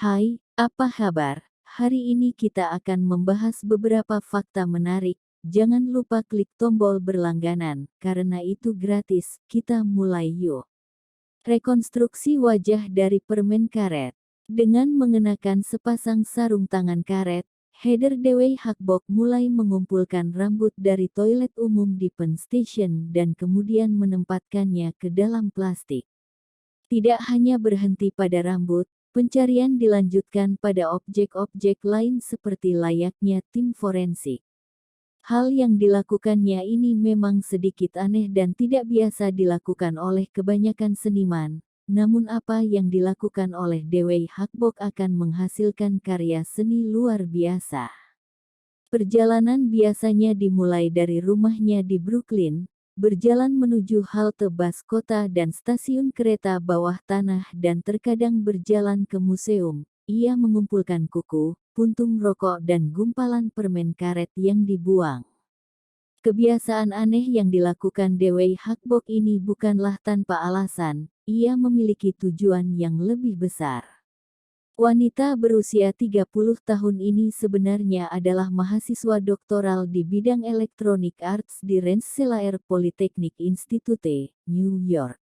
Hai, apa kabar? Hari ini kita akan membahas beberapa fakta menarik. Jangan lupa klik tombol berlangganan, karena itu gratis. Kita mulai yuk. Rekonstruksi wajah dari permen karet. Dengan mengenakan sepasang sarung tangan karet, Heather Dewey Hackbock mulai mengumpulkan rambut dari toilet umum di Penn Station dan kemudian menempatkannya ke dalam plastik. Tidak hanya berhenti pada rambut, pencarian dilanjutkan pada objek-objek lain seperti layaknya tim forensik. Hal yang dilakukannya ini memang sedikit aneh dan tidak biasa dilakukan oleh kebanyakan seniman. Namun apa yang dilakukan oleh Dewey Hackbock akan menghasilkan karya seni luar biasa. Perjalanan biasanya dimulai dari rumahnya di Brooklyn, berjalan menuju halte bus kota dan stasiun kereta bawah tanah dan terkadang berjalan ke museum. Ia mengumpulkan kuku, puntung rokok dan gumpalan permen karet yang dibuang. Kebiasaan aneh yang dilakukan Dewey Hackbock ini bukanlah tanpa alasan, ia memiliki tujuan yang lebih besar. Wanita berusia 30 tahun ini sebenarnya adalah mahasiswa doktoral di bidang Electronic Arts di Rensselaer Polytechnic Institute, New York.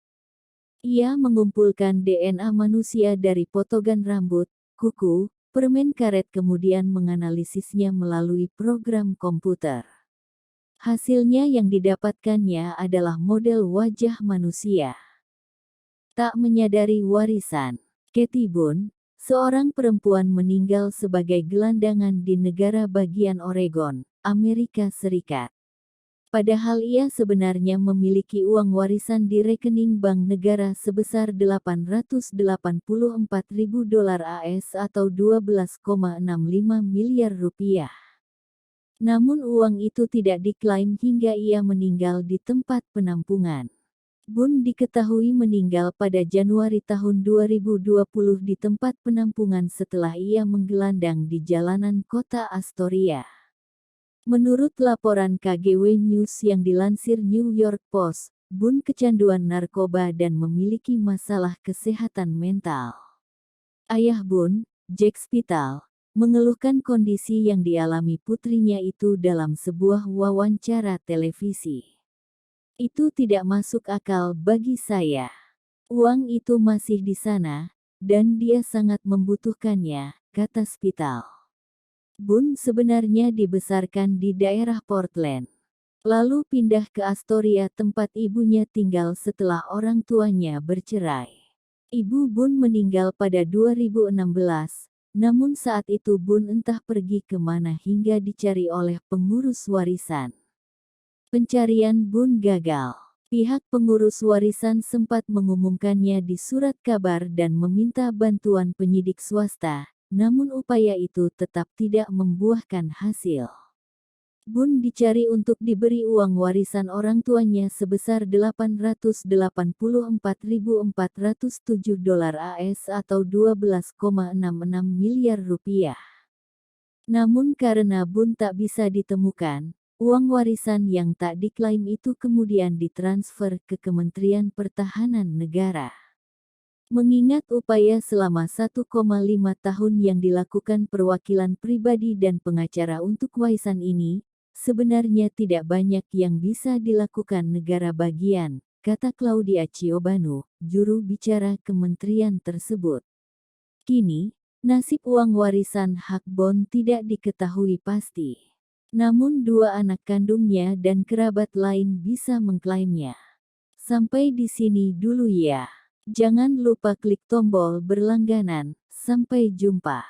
Ia mengumpulkan DNA manusia dari potongan rambut, kuku, permen karet kemudian menganalisisnya melalui program komputer. Hasilnya yang didapatkannya adalah model wajah manusia. Tak menyadari warisan. Katie Boone, seorang perempuan meninggal sebagai gelandangan di negara bagian Oregon, Amerika Serikat. Padahal ia sebenarnya memiliki uang warisan di rekening bank negara sebesar $884.000 AS atau 12,65 miliar rupiah. Namun uang itu tidak diklaim hingga ia meninggal di tempat penampungan. Boone diketahui meninggal pada Januari tahun 2020 di tempat penampungan setelah ia menggelandang di jalanan kota Astoria. Menurut laporan KGW News yang dilansir New York Post, Boone kecanduan narkoba dan memiliki masalah kesehatan mental. Ayah Boone, Jack Spittal, mengeluhkan kondisi yang dialami putrinya itu dalam sebuah wawancara televisi. Itu tidak masuk akal bagi saya. Uang itu masih di sana, dan dia sangat membutuhkannya, kata Spittal. Boone sebenarnya dibesarkan di daerah Portland. Lalu pindah ke Astoria tempat ibunya tinggal setelah orang tuanya bercerai. Ibu Boone meninggal pada 2016, namun saat itu Boone entah pergi kemana hingga dicari oleh pengurus warisan. Pencarian Boone gagal. Pihak pengurus warisan sempat mengumumkannya di surat kabar dan meminta bantuan penyidik swasta, namun upaya itu tetap tidak membuahkan hasil. Boone dicari untuk diberi uang warisan orang tuanya sebesar $884.407 AS atau 12,66 miliar rupiah. Namun karena Boone tak bisa ditemukan, uang warisan yang tak diklaim itu kemudian ditransfer ke Kementerian Pertahanan Negara. Mengingat upaya selama 1,5 tahun yang dilakukan perwakilan pribadi dan pengacara untuk warisan ini, sebenarnya tidak banyak yang bisa dilakukan negara bagian, kata Claudia Ciobanu, juru bicara kementerian tersebut. Kini, nasib uang warisan Hackbock tidak diketahui pasti. Namun dua anak kandungnya dan kerabat lain bisa mengklaimnya. Sampai di sini dulu ya. Jangan lupa klik tombol berlangganan. Sampai jumpa.